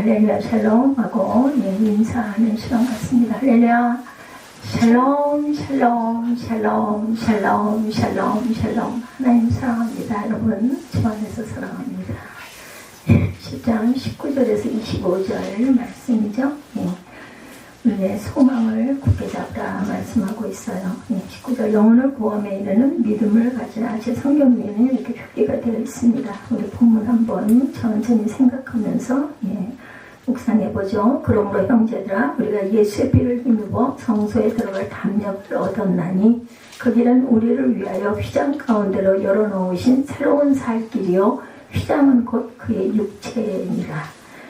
할렐루야 샬롬 하고 인사하는 시간 같습니다. 할렐루야 샬롬 샬롬 샬롬 샬롬 샬롬 샬롬. 하나님 사랑합니다. 여러분 주 안에서 사랑합니다. 10장 19절에서 25절 말씀이죠. 우리의 소망을 굳게 잡으라 말씀하고 있어요. 19절 영혼을 구원에 이르는 믿음을 가지라. 제 성경 위에는 이렇게 표기가 되어 있습니다. 우리 본문 한번 천천히 생각하면서 묵상해보죠. 그러므로 형제들아 우리가 예수의 피를 힘입어 성소에 들어갈 담력을 얻었나니 그 길은 우리를 위하여 휘장 가운데로 열어놓으신 새로운 살 길이요 휘장은 곧 그의 육체니라.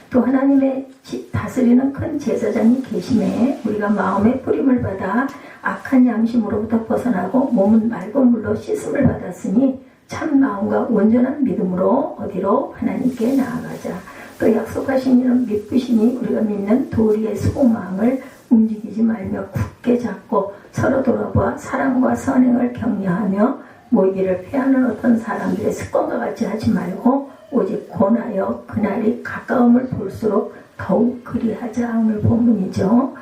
또 하나님의 다스리는 큰 제사장이 계심에 우리가 마음의 뿌림을 받아 악한 양심으로부터 벗어나고 몸은 맑은 물로 씻음을 받았으니 참 마음과 온전한 믿음으로 어디로 하나님께 나아가자. 또 약속하신 이는 믿으시니 우리가 믿는 도리의 소망을 움직이지 말며 굳게 잡고 서로 돌아보아 사랑과 선행을 격려하며 모이기를 패하는 어떤 사람들의 습관과 같이 하지 말고 오직 권하여 그날이 가까움을 볼수록 더욱 그리하자. 오늘 본문이죠.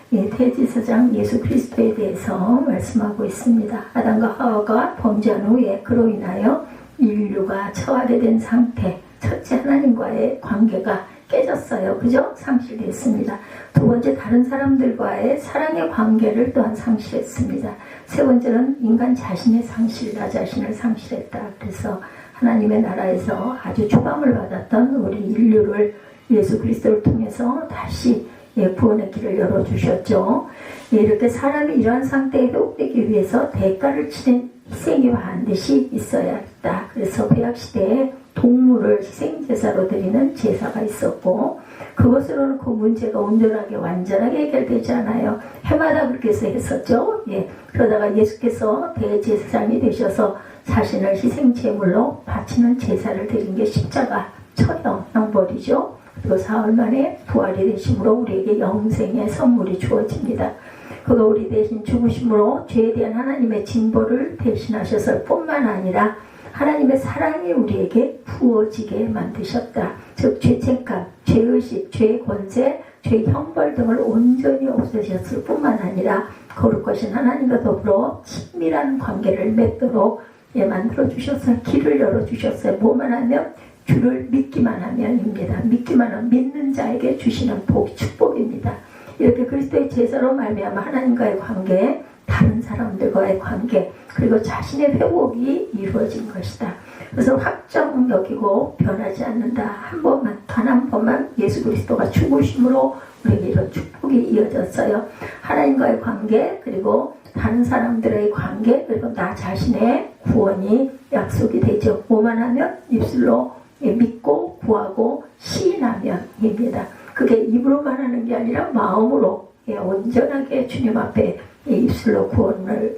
대제사장 예수 그리스도에 대해서 말씀하고 있습니다. 아담과 하와가 범죄한 후에 그로 인하여 인류가 처하게 상태, 첫째 하나님과의 관계가 깨졌어요. 그죠? 상실됐습니다. 두 번째 다른 사람들과의 사랑의 관계를 또한 상실했습니다. 세 번째는 인간 자신의 상실, 나 자신을 상실했다. 그래서 하나님의 나라에서 아주 초감을 받았던 우리 인류를 예수 그리스도를 통해서 다시 구원의 길을 열어주셨죠. 이렇게 사람이 이러한 상태에 회복되기 위해서 대가를 치는 희생이 반드시 있어야 했다. 그래서 구약시대에 동물을 희생제사로 드리는 제사가 있었고 그것으로는 그 문제가 온전하게 완전하게 해결되지 않아요. 해마다 그렇게 해서 했었죠. 그러다가 예수께서 대제사장이 되셔서 자신을 희생제물로 바치는 제사를 드린 게 십자가 처형, 형벌이죠. 그리고 사흘 만에 부활이 되심으로 우리에게 영생의 선물이 주어집니다. 그가 우리 대신 죽으심으로 죄에 대한 하나님의 징벌을 대신하셨을 뿐만 아니라 하나님의 사랑이 우리에게 부어지게 만드셨다. 즉 죄책감, 죄의식, 죄의 권세, 죄의 형벌 등을 온전히 없애셨을 뿐만 아니라 거룩하신 하나님과 더불어 친밀한 관계를 맺도록 만들어주셨어요. 길을 열어주셨어요. 뭐만 하면 주를 믿기만 하면입니다. 믿기만 하면 믿는 자에게 주시는 복, 축복입니다. 이렇게 그리스도의 제사로 말미암아 하나님과의 관계, 다른 사람들과의 관계, 그리고 자신의 회복이 이루어진 것이다. 그래서 확정 여기고 변하지 않는다. 한 번만, 단 한 번만 예수 그리스도가 죽으심으로 우리에게 이런 축복이 이어졌어요. 하나님과의 관계, 그리고 다른 사람들의 관계, 그리고 나 자신의 구원이 약속이 되죠. 뭐만 하면 입술로 믿고 구하고 시인하면입니다. 그게 입으로만 하는 게 아니라 마음으로 온전하게 주님 앞에 입술로 구원을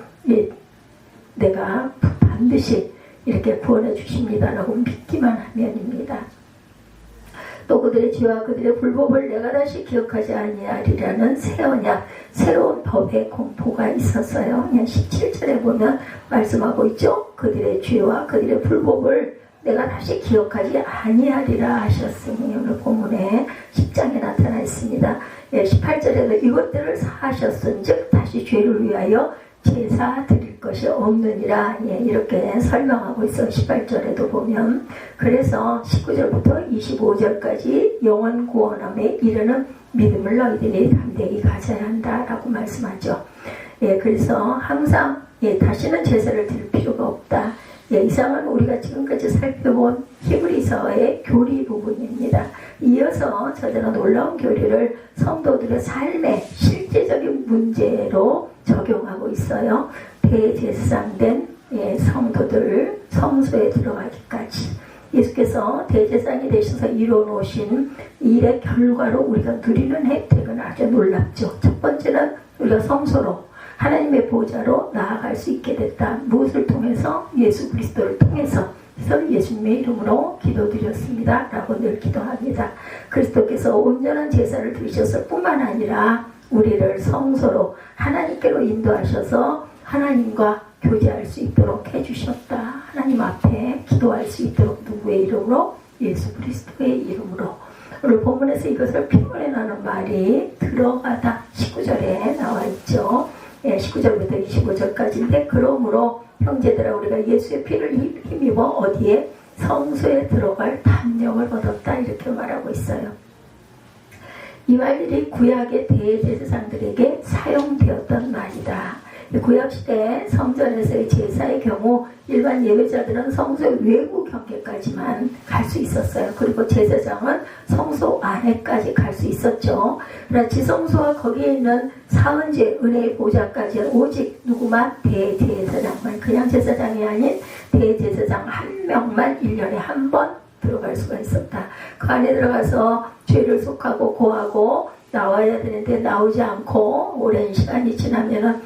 내가 반드시 이렇게 구원해 주십니다라고 믿기만 하면입니다. 또 그들의 죄와 그들의 불법을 내가 다시 기억하지 아니하리라는 새 언약, 새로운 법의 공포가 있었어요. 그냥 17절에 보면 말씀하고 있죠. 그들의 죄와 그들의 불법을 내가 다시 기억하지 아니하리라 하셨으니 오늘 본문에 10장에 나타나 있습니다. 18절에도 이것들을 사하셨은즉 다시 죄를 위하여 제사 드릴 것이 없느니라 이렇게 설명하고 있어. 18절에도 보면 그래서 19절부터 25절까지 영원 구원함에 이르는 믿음을 너희들이 담대히 가져야 한다라고 말씀하죠. 그래서 항상 다시는 제사를 드릴 필요가 없다. 이상은 우리가 지금까지 살펴본 히브리서의 교리 부분입니다. 이어서 저자는 놀라운 교리를 성도들의 삶의 실제적인 문제로 적용하고 있어요. 대제사장된 성도들 성소에 들어가기까지 예수께서 대제사장이 되셔서 이루어놓으신 일의 결과로 우리가 누리는 혜택은 아주 놀랍죠. 첫 번째는 우리가 성소로 하나님의 보좌로 나아갈 수 있게 됐다. 무엇을 통해서? 예수 그리스도를 통해서. 그래서 예수님의 이름으로 기도드렸습니다 라고 늘 기도합니다. 그리스도께서 온전한 제사를 드리셨을 뿐만 아니라 우리를 성소로 하나님께로 인도하셔서 하나님과 교제할 수 있도록 해주셨다. 하나님 앞에 기도할 수 있도록 누구의 이름으로? 예수 그리스도의 이름으로. 오늘 본문에서 이것을 피곤해라는 말이 들어가다 19절에 나와 있죠. 19절부터 25절까지인데 그러므로 형제들아 우리가 예수의 피를 힘입어 어디에 성소에 들어갈 담력을 얻었다 이렇게 말하고 있어요. 이 말들이 구약의 대제사장들에게 사용되었던 말이다. 구약시대 성전에서의 제사의 경우 일반 예배자들은 성소의 외부 경계까지만 갈 수 있었어요. 그리고 제사장은 성소 안에까지 갈 수 있었죠. 그러나 지성소와 거기에 있는 사은제 은혜의 보좌까지 오직 누구만 대제사장만, 그냥 제사장이 아닌 대제사장 한 명만 1년에 한 번 들어갈 수가 있었다. 그 안에 들어가서 죄를 속하고 고하고 나와야 되는데 나오지 않고 오랜 시간이 지나면은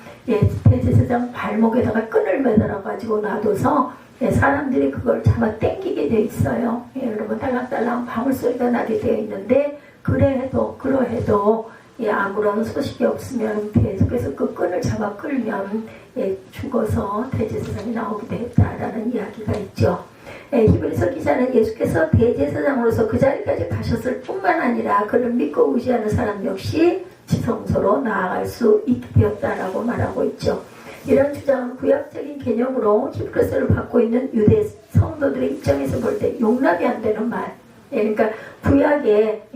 대제사장 발목에다가 끈을 매달아 가지고 놔둬서 사람들이 그걸 잡아 당기게 돼 있어요. 여러분 딸랑딸랑 방울소리가 나게 되어 있는데 그러해도 아무런 소식이 없으면 계속해서 그 끈을 잡아 끌면 죽어서 대제사장이 나오기도 했다라는 이야기가 있죠. 히브리서 기자는 예수께서 대제사장으로서 그 자리까지 가셨을 뿐만 아니라 그를 믿고 의지하는 사람 역시 지성소로 나아갈 수 있게 되었다라고 말하고 있죠. 이런 주장은 구약적인 개념으로 히브리서를 받고 있는 유대 성도들의 입장에서 볼 때 용납이 안 되는 말. 그러니까 구약에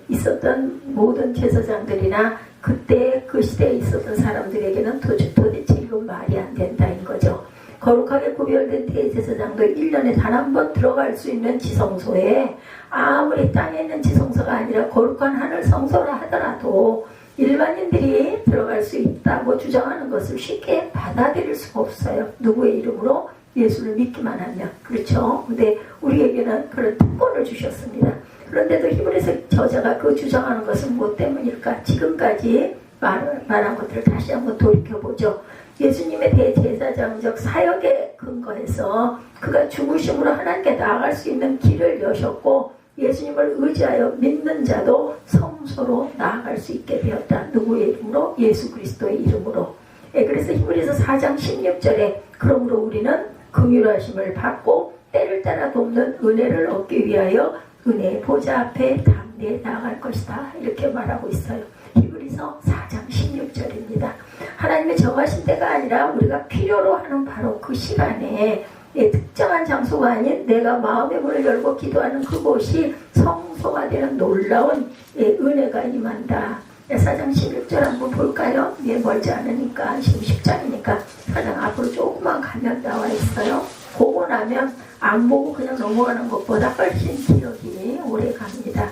있었던 모든 제사장들이나 그때 그 시대에 있었던 사람들에게는 도대체 이건 말이 안 된다는 거죠. 거룩하게 구별된 대제사장도 1년에 단 한 번 들어갈 수 있는 지성소에 아무리 땅에 있는 지성소가 아니라 거룩한 하늘 성소라 하더라도 일반인들이 들어갈 수 있다고 주장하는 것을 쉽게 받아들일 수가 없어요. 누구의 이름으로? 예수를 믿기만 하면. 그렇죠? 근데 우리에게는 그런 특권을 주셨습니다. 그런데도 히브리서 저자가 그 주장하는 것은 무엇 때문일까? 지금까지 말한 것들을 다시 한번 돌이켜보죠. 예수님의 대제사장적 사역에 근거해서 그가 죽으심으로 하나님께 나아갈 수 있는 길을 여셨고 예수님을 의지하여 믿는 자도 성소로 나아갈 수 있게 되었다. 누구의 이름으로? 예수 그리스도의 이름으로. 그래서 히브리서 4장 16절에 그러므로 우리는 긍휼하심을 받고 때를 따라 돕는 은혜를 얻기 위하여 은혜의 보좌 앞에 담대히 나아갈 것이다. 이렇게 말하고 있어요. 히브리서 4장 16절입니다. 하나님의 정하신 때가 아니라 우리가 필요로 하는 바로 그 시간에 특정한 장소가 아닌 내가 마음의 문을 열고 기도하는 그곳이 성소가 되는 놀라운 은혜가 임한다. 4장 16절 한번 볼까요? 멀지 않으니까 지금 10장이니까 4장 앞으로 조금만 가면 나와 있어요. 보고 나면 안 보고 그냥 넘어가는 것보다 훨씬 기억이 오래 갑니다.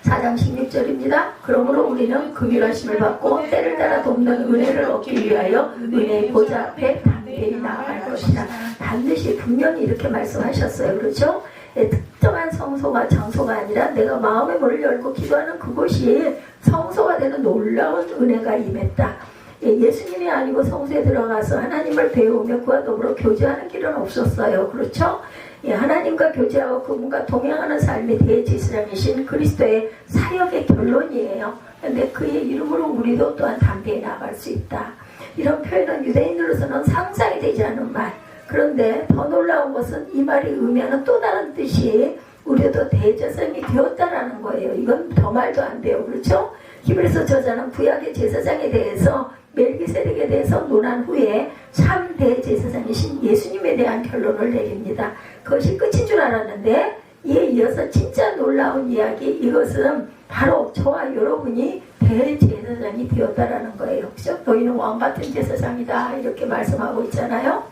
4장 16절입니다. 그러므로 우리는 긍휼하심을 받고 때를 따라 돕는 은혜를 얻기 위하여 은혜의 보좌 앞에 담대히 나아갈 것이다. 반드시 분명히 이렇게 말씀하셨어요. 그렇죠? 특정한 성소가 장소가 아니라 내가 마음의 문을 열고 기도하는 그곳이 성소가 되는 놀라운 은혜가 임했다. 예수님이 아니고 성소에 들어가서 하나님을 배우며 그와 더불어 교제하는 길은 없었어요. 그렇죠? 하나님과 교제하고 그분과 동행하는 삶이 대제사장이신 그리스도의 사역의 결론이에요. 그런데 그의 이름으로 우리도 또한 담대히 나아갈 수 있다. 이런 표현은 유대인으로서는 상상이 되지 않는 말. 그런데 더 놀라운 것은 이 말이 의미하는 또 다른 뜻이 우리도 대제사장이 되었다라는 거예요. 이건 더 말도 안 돼요. 그렇죠? 히브리서 저자는 구약의 제사장에 대해서 멜기세덱에 대해서 논한 후에 참 대제사장이신 예수님에 대한 결론을 내립니다. 그것이 끝인 줄 알았는데 이에 이어서 진짜 놀라운 이야기, 이것은 바로 저와 여러분이 대제사장이 되었다라는 거예요. 그렇죠? 너희는 왕같은 제사장이다 이렇게 말씀하고 있잖아요.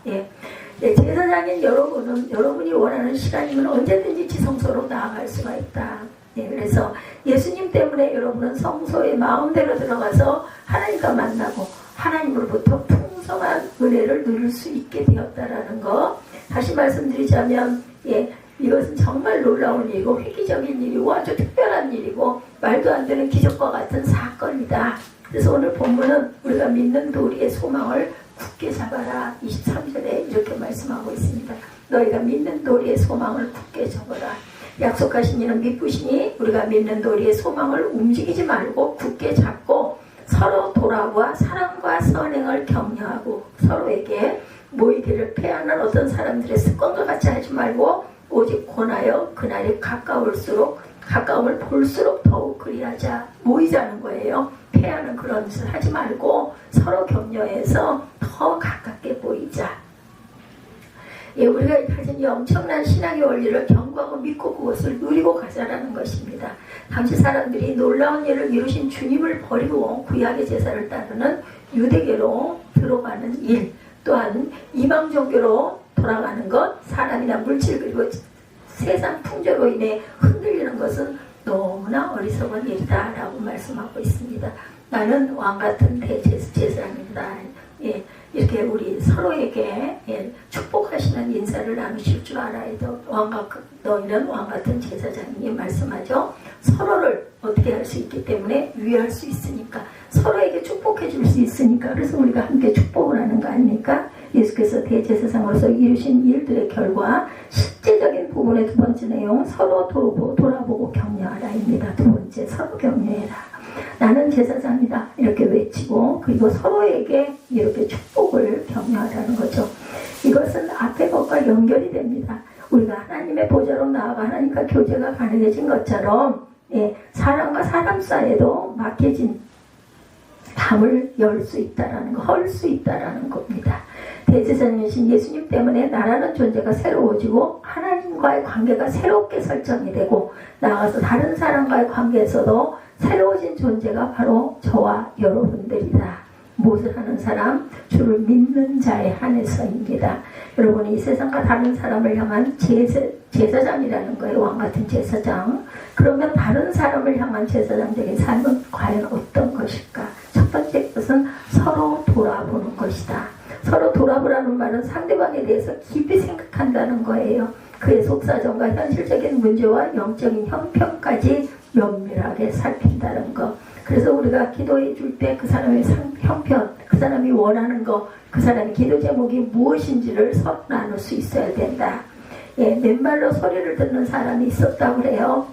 제사장인 여러분은 여러분이 원하는 시간이면 언제든지 지성소로 나아갈 수가 있다. 그래서 예수님 때문에 여러분은 성소에 마음대로 들어가서 하나님과 만나고 하나님으로부터 풍성한 은혜를 누릴 수 있게 되었다라는 거. 다시 말씀드리자면 이것은 정말 놀라운 일이고 획기적인 일이고 아주 특별한 일이고 말도 안 되는 기적과 같은 사건이다. 그래서 오늘 본문은 우리가 믿는 도리의 소망을 굳게 잡아라. 23절에 이렇게 말씀하고 있습니다. 너희가 믿는 도리의 소망을 굳게 잡아라. 약속하신 이는 믿으시니 우리가 믿는 도리의 소망을 움직이지 말고 굳게 잡고 서로 돌아와 사랑과 선행을 격려하고 서로에게 모이기를 패하는 어떤 사람들의 습관과 같이 하지 말고 오직 권하여 그날이 가까울수록 가까움을 볼수록 더욱 그리하자. 모이자는 거예요. 패하는 그런 짓을 하지 말고 서로 격려해서 더 가깝게 모이자. 예, 우리가 가진 이 엄청난 신앙의 원리를 경고하고 믿고 그것을 누리고 가자라는 것입니다. 당시 사람들이 놀라운 일을 이루신 주님을 버리고 구약의 제사를 따르는 유대계로 들어가는 일, 또한 이방 종교로 돌아가는 것, 사람이나 물질 그리고 세상 풍조로 인해 흔들리는 것은 너무나 어리석은 일이다라고 말씀하고 있습니다. 나는 왕같은 대제사장입니다. 예, 이렇게 우리 서로에게 축복하시는 인사를 나누실 줄 알아야 돼. 너희는 왕같은 제사장이 말씀하죠. 서로를 어떻게 할 수 있기 때문에 위할 수 있으니까, 서로에게 축복해 줄 수 있으니까, 그래서 우리가 함께 축복을 하는 거 아닙니까? 예수께서 대제사장으로서 이루신 일들의 결과, 실제적인 부분의 두 번째 내용, 서로 돌아보고 격려하라입니다. 두 번째, 서로 격려해라. 나는 제사장이다 이렇게 외치고, 그리고 서로에게 이렇게 축복을 격려하라는 거죠. 이것은 앞의 것과 연결이 됩니다. 우리가 하나님의 보좌로 나아가 하나님과 교제가 가능해진 것처럼, 사람과 사람 사이에도 막혀진 담을 열 수 있다라는 거, 헐 수 있다라는 겁니다. 대제사장이신 예수님 때문에 나라는 존재가 새로워지고 하나님과의 관계가 새롭게 설정이 되고, 나아가서 다른 사람과의 관계에서도 새로워진 존재가 바로 저와 여러분들이다. 무엇을 하는 사람? 주를 믿는 자에 한해서입니다. 여러분이 이 세상과 다른 사람을 향한 제사장이라는 거예요. 왕같은 제사장. 그러면 다른 사람을 향한 제사장적인 삶은 과연 어떤 것일까? 첫 번째 것은 서로 돌아보는 것이다. 서로 돌아보라는 말은 상대방에 대해서 깊이 생각한다는 거예요. 그의 속사정과 현실적인 문제와 영적인 형편까지 면밀하게 살핀다는 것. 그래서 우리가 기도해 줄 때 그 사람의 형편, 그 사람이 원하는 것, 그 사람의 기도 제목이 무엇인지를 서로 나눌 수 있어야 된다. 맨발로 소리를 듣는 사람이 있었다고 그래요.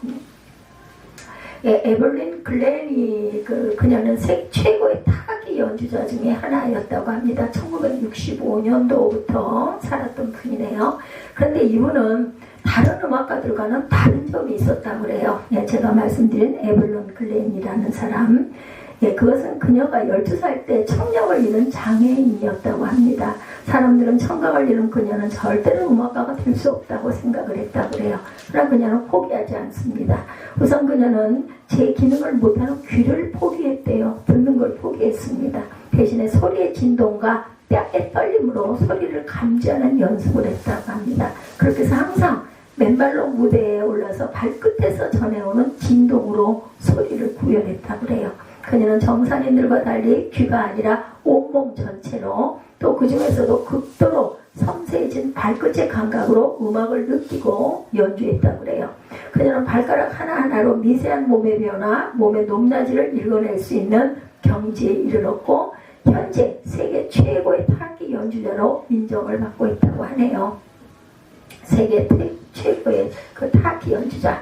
에벌린 글렌이 그녀는 최고의 타악기 연주자 중에 하나였다고 합니다. 1965년도부터 살았던 분이네요. 그런데 이분은 다른 음악가들과는 다른 점이 있었다고 그래요. 제가 말씀드린 에벌린 글렌이라는 사람, 그것은 그녀가 12살 때 청력을 잃은 장애인이었다고 합니다. 사람들은 청각을 잃은 그녀는 절대로 음악가가 될 수 없다고 생각을 했다고 그래요. 그러나 그녀는 포기하지 않습니다. 우선 그녀는 제 기능을 못하는 귀를 포기했대요. 듣는 걸 포기했습니다. 대신에 소리의 진동과 뼈의 떨림으로 소리를 감지하는 연습을 했다고 합니다. 그렇게 해서 항상 맨발로 무대에 올라서 발끝에서 전해오는 진동으로 소리를 구현했다고 그래요. 그녀는 정상인들과 달리 귀가 아니라 온몸 전체로, 또 그 중에서도 극도로 섬세해진 발끝의 감각으로 음악을 느끼고 연주했다고 그래요. 그녀는 발가락 하나하나로 미세한 몸의 변화, 몸의 높낮이를 읽어낼 수 있는 경지에 이르렀고, 현재 세계 최고의 타악기 연주자로 인정을 받고 있다고 하네요. 세계 최고의 그 타악기 연주자.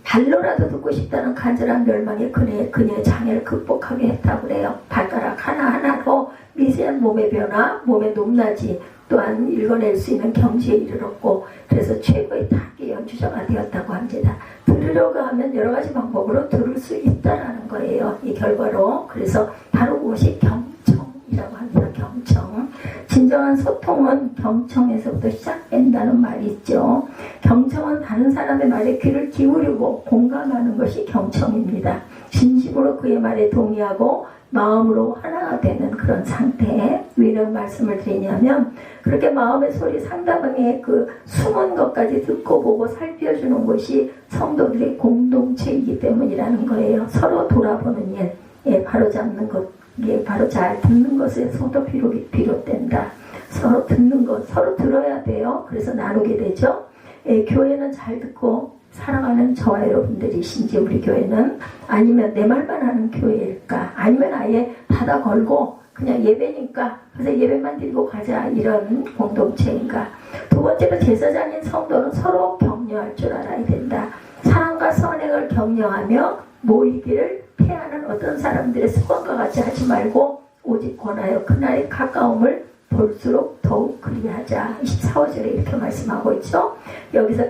발로라도 듣고 싶다는 간절한 멸망에 그녀의 장애를 극복하게 했다고 그래요. 발가락 하나하나로 미세한 몸의 변화, 몸의 높낮이 또한 읽어낼 수 있는 경지에 이르렀고, 그래서 최고의 타악기 연주자가 되었다고 합니다. 들으려고 하면 여러 가지 방법으로 들을 수 있다라는 거예요. 이 결과로. 그래서 바로 그것이 경청이라고 합니다. 경청. 진정한 소통은 경청에서부터 시작된다는 말이 있죠. 경청은 다른 사람의 말에 귀를 기울이고 공감하는 것이 경청입니다. 진심으로 그의 말에 동의하고 마음으로 하나가 되는 그런 상태. 왜 이런 말씀을 드리냐면, 그렇게 마음의 소리 상대방의 그 숨은 것까지 듣고 보고 살펴주는 것이 성도들의 공동체이기 때문이라는 거예요. 서로 돌아보는 일, 바로잡는 것, 바로 잘 듣는 것에서도 비롯된다. 서로 듣는 것, 서로 들어야 돼요. 그래서 나누게 되죠. 교회는 잘 듣고 사랑하는 저와 여러분들이신지, 우리 교회는, 아니면 내 말만 하는 교회일까, 아니면 아예 닫아 걸고 그냥 예배니까 그래서 예배만 드리고 가자, 이런 공동체인가. 두 번째로 제사장인 성도는 서로 격려할 줄 알아야 된다. 사랑과 선행을 격려하며 모이기를 패하는 어떤 사람들의 습관과 같이 하지 말고, 오직 권하여 그날의 가까움을 볼수록 더욱 그리하자. 24절에 이렇게 말씀하고 있죠. 여기서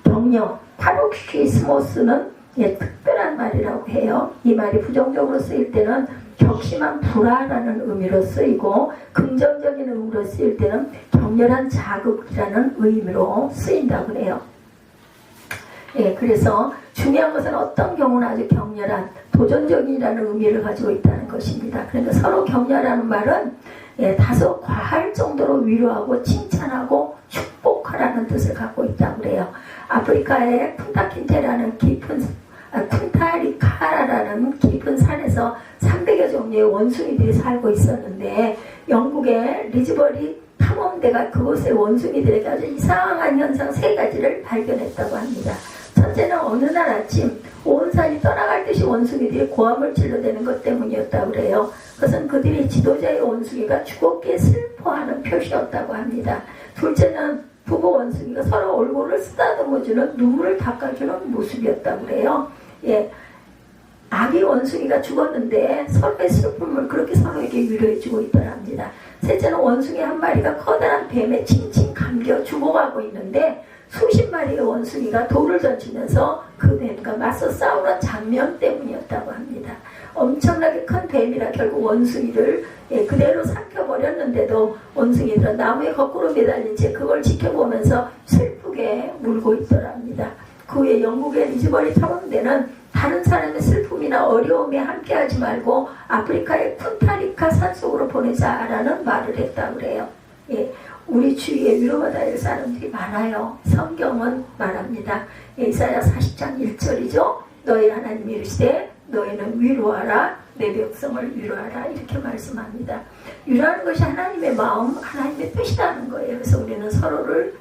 격려, 파록시스모스는 특별한 말이라고 해요. 이 말이 부정적으로 쓰일 때는 격심한 불화라는 의미로 쓰이고 긍정적인 의미로 쓰일 때는 격렬한 자극이라는 의미로 쓰인다고 해요. 그래서 중요한 것은 어떤 경우는 아주 격렬한 도전적이라는 의미를 가지고 있다는 것입니다. 그러니까 서로 격렬하는 말은 다소 과할 정도로 위로하고 칭찬하고 축복하라는 뜻을 갖고 있다고 해요. 아프리카의 쿤타킨테라는 쿤타리카라는 깊은 산에서 300여 종류의 원숭이들이 살고 있었는데 영국의 리즈버리 탐험대가 그곳의 원숭이들에게 아주 이상한 현상 3가지를 발견했다고 합니다. 첫째는 어느 날 아침 온 산이 떠나갈 듯이 원숭이들이 고함을 질러대는 것 때문이었다고 그래요. 그것은 그들이 지도자의 원숭이가 죽었기에 슬퍼하는 표시였다고 합니다. 둘째는 부부 원숭이가 서로 얼굴을 쓰다듬어주는 눈물을 닦아주는 모습이었다고 그래요. 아기 원숭이가 죽었는데 서로의 슬픔을 그렇게 서로에게 위로해주고 있더랍니다. 셋째는 원숭이 한 마리가 커다란 뱀에 칭칭 감겨 죽어가고 있는데 수십 마리의 원숭이가 돌을 던지면서 그 뱀과 맞서 싸우는 장면 때문이었다고 합니다. 엄청나게 큰 뱀이라 결국 원숭이를 그대로 삼켜버렸는데도 원숭이들은 나무에 거꾸로 매달린 채 그걸 지켜보면서 슬프게 울고 있더랍니다. 그 후에 영국의 리즈버리 탐험대는 다른 사람의 슬픔이나 어려움에 함께하지 말고 아프리카의 쿤타리카 산속으로 보내자라는 말을 했다고 그래요. 우리 주위에 위로받아야 할 사람들이 많아요. 성경은 말합니다. 이사야 40장 1절이죠. 너희 하나님이 이르시되 너희는 위로하라 내 백성을 위로하라 이렇게 말씀합니다. 위로하는 것이 하나님의 마음, 하나님의 뜻이라는 거예요. 그래서 우리는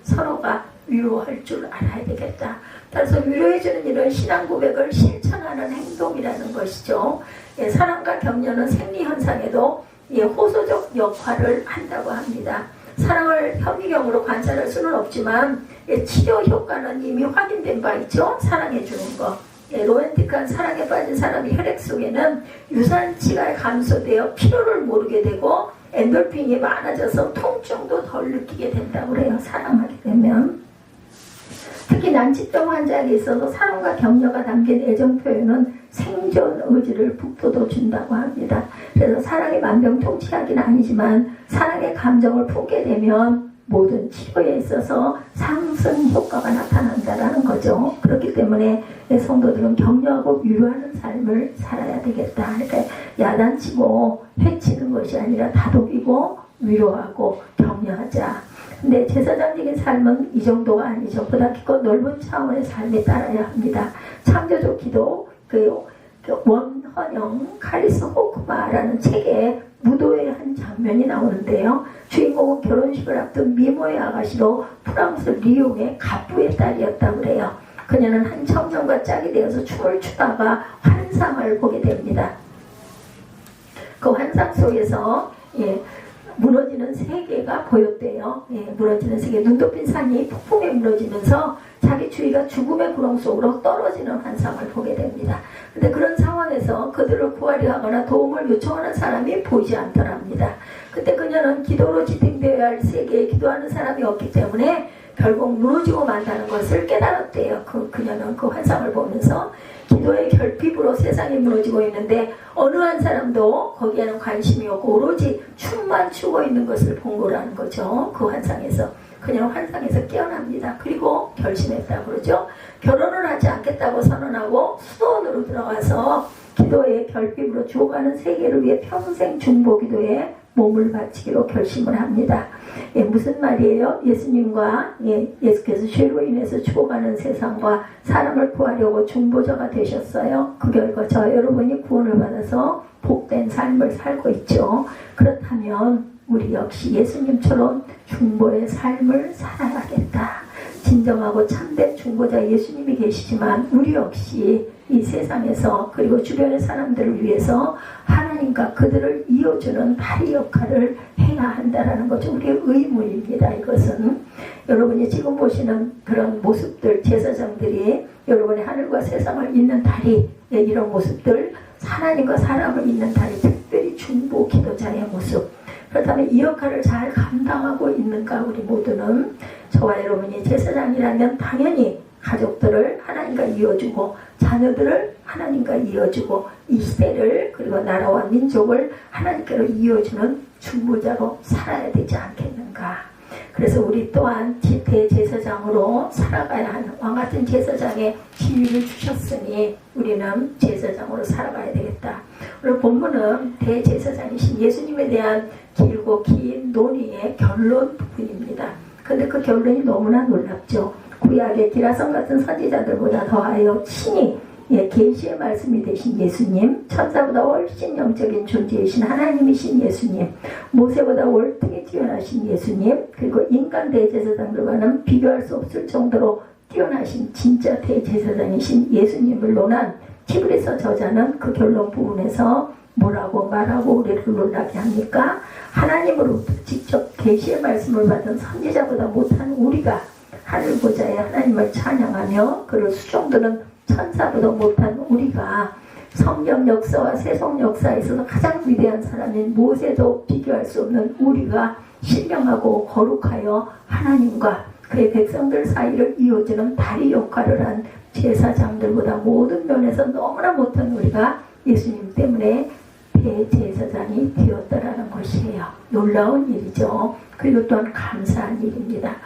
서로가 위로할 줄 알아야 되겠다. 따라서 위로해주는 일은 신앙 고백을 실천하는 행동이라는 것이죠. 사랑과 격려는 생리현상에도 호소적 역할을 한다고 합니다. 사랑을 현미경으로 관찰할 수는 없지만 치료 효과는 이미 확인된 바 있죠. 사랑해주는 것. 로맨틱한 사랑에 빠진 사람의 혈액 속에는 유산치가 감소되어 필요를 모르게 되고 엔돌핀이 많아져서 통증도 덜 느끼게 된다고 해요. 사랑하게 되면. 특히 난치병 환자에게 있어서 사랑과 격려가 담긴 애정 표현은 생존 의지를 북돋워준다고 합니다. 그래서 사랑이 만병통치약은 아니지만 사랑의 감정을 품게 되면 모든 치료에 있어서 상승 효과가 나타난다는 거죠. 그렇기 때문에 성도들은 격려하고 위로하는 삶을 살아야 되겠다. 그러니까 야단치고 해치는 것이 아니라 다독이고 위로하고 격려하자. 근데 제사장적인 삶은 이 정도가 아니죠. 보다 깊고 넓은 차원의 삶에 따라야 합니다. 창조적 기도, 원헌영 카리스 호크마라는 책에 무도의 한 장면이 나오는데요. 주인공은 결혼식을 앞둔 미모의 아가씨로 프랑스 리옹의 갑부의 딸이었다고 그래요. 그녀는 한 청년과 짝이 되어서 춤을 추다가 환상을 보게 됩니다. 그 환상 속에서 무너지는 세계가 보였대요. 무너지는 세계, 눈높인 산이 폭풍에 무너지면서 자기 주위가 죽음의 구렁 속으로 떨어지는 환상을 보게 됩니다. 근데 그런 상황에서 그들을 구하려 하거나 도움을 요청하는 사람이 보이지 않더랍니다. 그때 그녀는 기도로 지탱되어야 할 세계에 기도하는 사람이 없기 때문에 결국 무너지고 만다는 것을 깨달았대요. 그녀는 그 환상을 보면서 기도의 결핍으로 세상이 무너지고 있는데 어느 한 사람도 거기에는 관심이 없고 오로지 춤만 추고 있는 것을 본 거라는 거죠. 그 환상에서. 그냥 환상에서 깨어납니다. 그리고 결심했다고 그러죠. 결혼을 하지 않겠다고 선언하고 수도원으로 들어가서 기도의 결핍으로 죽어가는 세계를 위해 평생 중보기도에 몸을 바치기로 결심을 합니다. 무슨 말이에요? 예수님과 예수께서 죄로 인해서 죽어가는 세상과 사람을 구하려고 중보자가 되셨어요. 그 결과 저 여러분이 구원을 받아서 복된 삶을 살고 있죠. 그렇다면 우리 역시 예수님처럼 중보의 삶을 살아야겠다. 진정하고 참된 중보자 예수님이 계시지만 우리 역시 이 세상에서 그리고 주변의 사람들을 위해서 하나님과 그들을 이어주는 다리 역할을 해야 한다는 거죠. 우리의 의무입니다. 이것은 여러분이 지금 보시는 그런 모습들, 제사장들이 여러분의 하늘과 세상을 잇는 다리, 이런 모습들, 하나님과 사람을 잇는 다리, 특별히 중보 기도자의 모습. 그렇다면 이 역할을 잘 감당하고 있는가 우리 모두는. 저와 여러분이 제사장이라면 당연히 가족들을 하나님과 이어주고 자녀들을 하나님과 이어주고 이 시대를 그리고 나라와 민족을 하나님께로 이어주는 중보자로 살아야 되지 않겠는가. 그래서 우리 또한 대제사장으로 살아가야 하는 왕같은 제사장의 지위를 주셨으니 우리는 제사장으로 살아가야 되겠다. 오늘 본문은 대제사장이신 예수님에 대한 길고 긴 논의의 결론 부분입니다. 그런데 그 결론이 너무나 놀랍죠. 구약의 기라성 같은 선지자들보다 더하여 친히 계시의 말씀이 되신 예수님, 천사보다 훨씬 영적인 존재이신 하나님이신 예수님, 모세보다 월등히 뛰어나신 예수님, 그리고 인간 대제사장들과는 비교할 수 없을 정도로 뛰어나신 진짜 대제사장이신 예수님을 논한 히브리서 저자는 그 결론 부분에서 뭐라고 말하고 우리를 놀라게 합니까? 하나님으로부터 직접 계시의 말씀을 받은 선지자보다 못한 우리가 하늘 보좌에 하나님을 찬양하며 그를 수종드는 천사보다 못한 우리가 성경 역사와 세속 역사에 있어서 가장 위대한 사람인 모세도 비교할 수 없는 우리가 신령하고 거룩하여 하나님과 그의 백성들 사이를 이어주는 다리 역할을 한 제사장들보다 모든 면에서 너무나 못한 우리가 예수님 때문에 대제사장이 되었다라는 것이에요. 놀라운 일이죠. 그리고 또한 감사한 일입니다.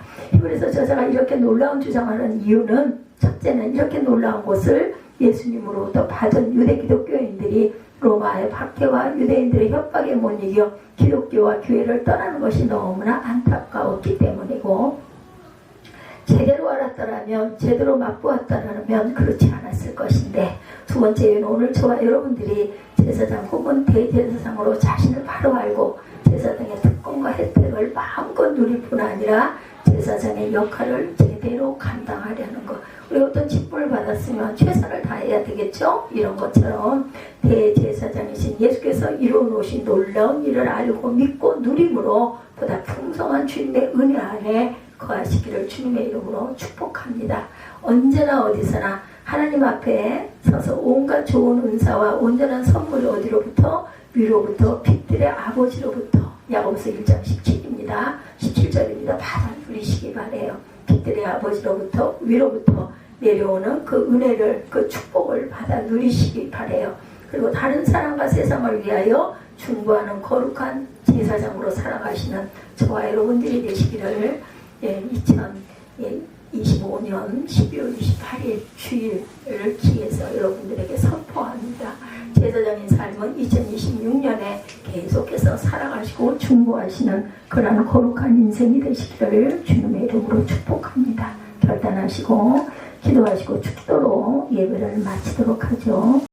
그래서 저자가 이렇게 놀라운 주장하는 이유는 첫째는 이렇게 놀라운 것을 예수님으로부터 받은 유대 기독교인들이 로마의 박해와 유대인들의 협박에 못 이겨 기독교와 교회를 떠나는 것이 너무나 안타까웠기 때문이고, 제대로 알았다라면, 제대로 맛보았다라면 그렇지 않았을 것인데, 두 번째는 오늘 저와 여러분들이 제사장 혹은 대제사장으로 자신을 바로 알고 제사장의 특권과 혜택을 마음껏 누릴 뿐 아니라 제사장의 역할을 제대로 감당하려는 것. 우리가 어떤 직분을 받았으면 최선을 다해야 되겠죠? 이런 것처럼 대제사장이신 예수께서 이루어놓으신 놀라운 일을 알고 믿고 누림으로 보다 풍성한 주님의 은혜 안에 거하시기를 주님의 이름으로 축복합니다. 언제나 어디서나 하나님 앞에 서서 온갖 좋은 은사와 온전한 선물이 어디로부터? 위로부터 빛들의 아버지로부터. 야고보서 1장 17입니다. 17절입니다. 받아 누리시기 바래요. 빛들의 아버지로부터 위로부터 내려오는 그 은혜를, 그 축복을 받아 누리시기 바래요. 그리고 다른 사람과 세상을 위하여 중보하는 거룩한 제사장으로 살아가시는 저와 여러분들이 되시기를 2025년 12월 28일 주일을 기해서 여러분들에게 선포합니다. 제사장인 삶은 2026년에 계속해서 살아가시고 중보하시는 그러한 거룩한 인생이 되시기를 주님의 이름으로 축복합니다. 결단하시고 기도하시고 축도로 예배를 마치도록 하죠.